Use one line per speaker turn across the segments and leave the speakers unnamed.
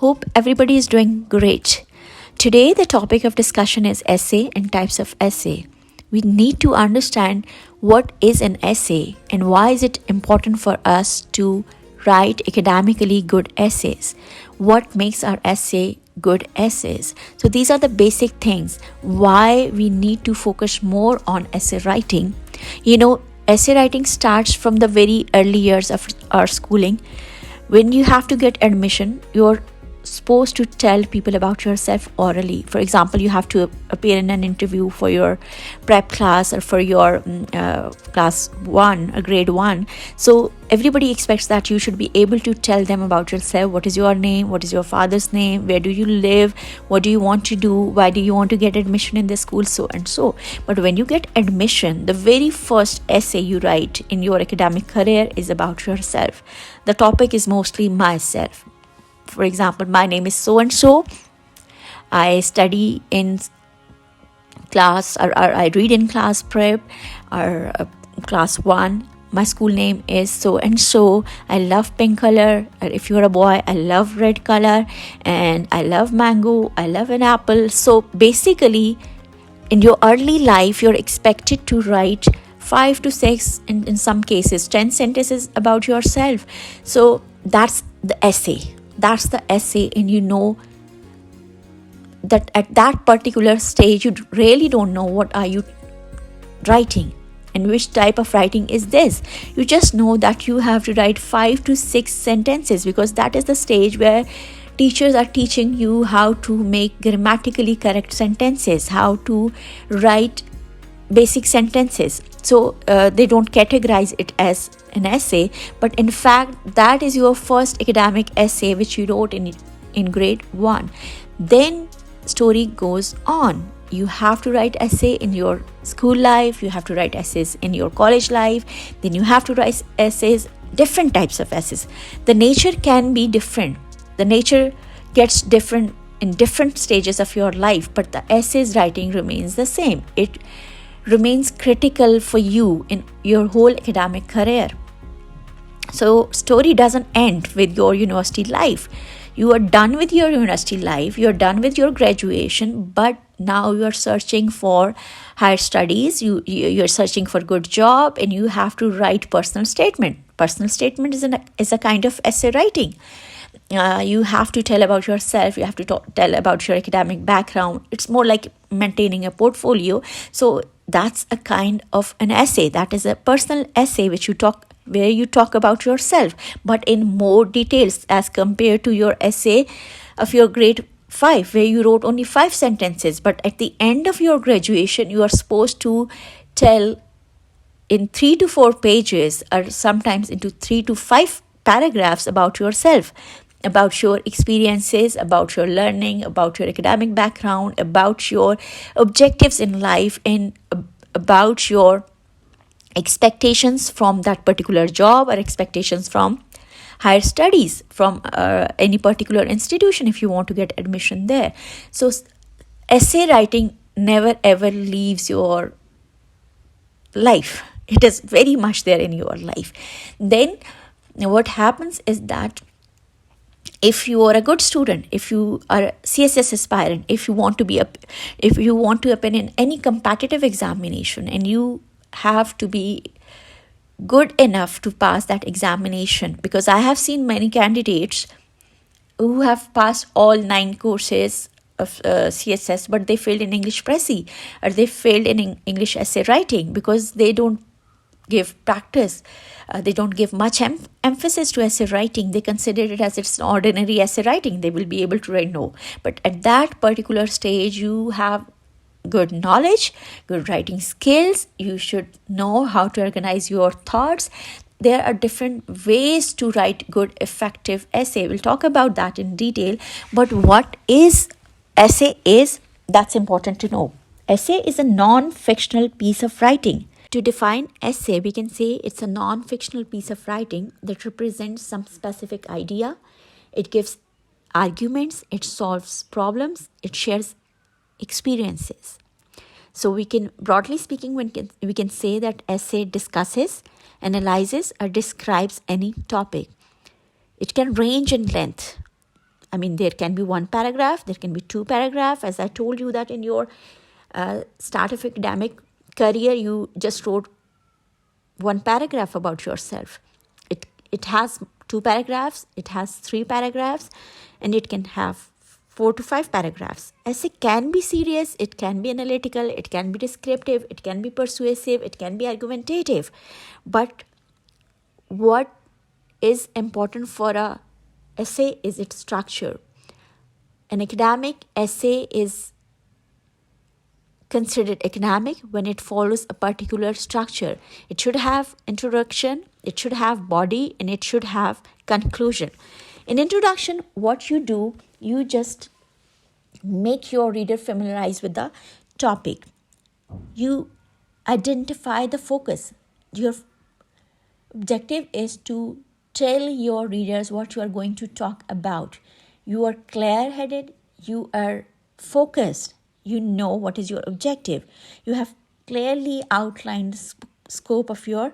Hope everybody is doing great. Today, the topic of discussion is essay and types of essay. We need to understand what is an essay and why is it important for us to write academically good essays. What makes our essay good essays? So these are the basic things why we need to focus more on essay writing. Essay writing starts from the very early years of our schooling. When you have to get admission, you're supposed to tell people about yourself orally. For example, you have to appear in an interview for your prep class or for your class 1 or grade 1. So everybody expects that you should be able to tell them about yourself. What is your name? What is your father's name? Where do you live? What do you want to do? Why do you want to get admission in this school? So and so. But when you get admission, the very first essay you write in your academic career is about yourself. The topic is mostly myself. For example, my name is so and so. I study in class or I read in class prep or class 1. My school name is so and so. I love pink color. Or if you're a boy, I love red color. And I love mango. I love an apple. So basically, in your early life, you're expected to write 5 to 6, and in some cases 10 sentences about yourself. So that's the essay. That's the essay, and you know that at that particular stage you really don't know what are you writing and which type of writing is this. You just know that you have to write 5 to 6 sentences because that is the stage where teachers are teaching you how to make grammatically correct sentences, how to write basic sentences. So they don't categorize it as an essay, but in fact that is your first academic essay which you wrote in grade 1. Then story goes on. You have to write essay in your school life, you have to write essays in your college life, then you have to write essays, different types of essays. The nature can be different, the nature gets different in different stages of your life, but the essays writing remains the same. It remains critical for you in your whole academic career. So story doesn't end with your university life. You are done with your university life, you are done with your graduation, but now you are searching for higher studies, you're searching for good job, and you have to write personal statement. Personal statement is a kind of essay writing. You have to tell about yourself, you have to tell about your academic background. It's more like maintaining a portfolio. So that's a kind of an essay. That is a personal essay where you talk about yourself, but in more details as compared to your essay of your grade 5, where you wrote only 5 sentences. But at the end of your graduation, you are supposed to tell in 3 to 4 pages or sometimes into 3 to 5 paragraphs about yourself, about your experiences, about your learning, about your academic background, about your objectives in life, and about your expectations from that particular job or expectations from higher studies from any particular institution if you want to get admission there. So essay writing never ever leaves your life. It is very much there in your life. Then what happens is that if you are a good student, if you are a CSS aspirant, if you want to appear in any competitive examination, and you have to be good enough to pass that examination, because I have seen many candidates who have passed all 9 courses of CSS, but they failed in English Pressy or they failed in English essay writing because they don't give practice. They don't give much emphasis to essay writing. They consider it as it's an ordinary essay writing. They will be able to write no. But at that particular stage, you have good knowledge, good writing skills. You should know how to organize your thoughts. There are different ways to write good, effective essay. We'll talk about that in detail. But what is essay is, that's important to know. Essay is a non-fictional piece of writing. To define essay, we can say it's a non-fictional piece of writing that represents some specific idea. It gives arguments, it solves problems, it shares experiences. So we can, broadly speaking, we can say that essay discusses, analyzes, or describes any topic. It can range in length I mean, there can be one paragraph, there can be two paragraphs. As I told you that in your start of academic career, you just wrote one paragraph about yourself. It has two paragraphs, it has three paragraphs, and it can have 4 to 5 paragraphs. Essay can be serious, it can be analytical, it can be descriptive, it can be persuasive, it can be argumentative. But what is important for a essay is its structure. An academic essay is considered academic when it follows a particular structure. It should have introduction, it should have body, and it should have conclusion. In introduction, what you do, you just make your reader familiarize with the topic. You identify the focus. Your objective is to tell your readers what you are going to talk about. You are clear-headed, you are focused, you know what is your objective. You have clearly outlined the scope of your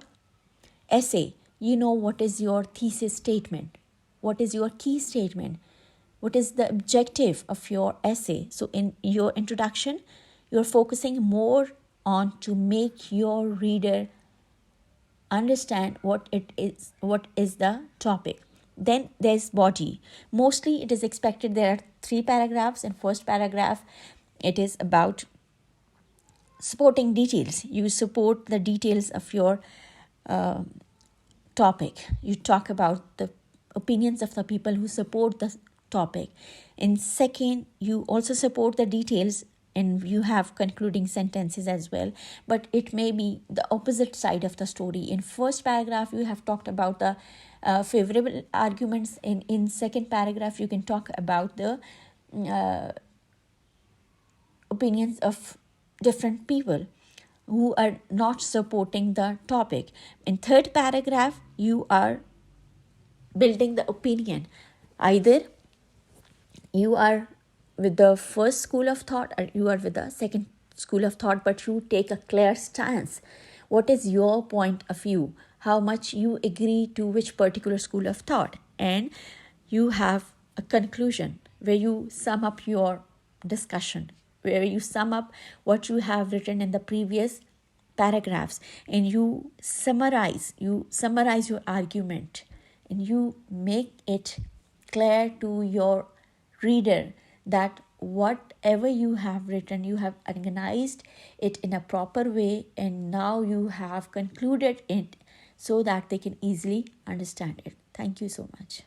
essay. You know what is your thesis statement, what is your key statement, what is the objective of your essay. So in your introduction, you're focusing more on to make your reader understand what is the topic. Then there's body. Mostly it is expected there are 3 paragraphs. In first paragraph, it is about supporting details. You support the details of your topic. You talk about the opinions of the people who support the topic. In second, you also support the details, and you have concluding sentences as well, but it may be the opposite side of the story. In first paragraph, you have talked about the favorable arguments. In second paragraph, you can talk about the opinions of different people who are not supporting the topic. In third paragraph, you are building the opinion. Either you are with the first school of thought or you are with the second school of thought, but you take a clear stance. What is your point of view? How much you agree to which particular school of thought? And you have a conclusion where you sum up your discussion, where you sum up what you have written in the previous paragraphs, and you summarize your argument, and you make it clear to your reader that whatever you have written, you have organized it in a proper way, and now you have concluded it so that they can easily understand it. Thank you so much.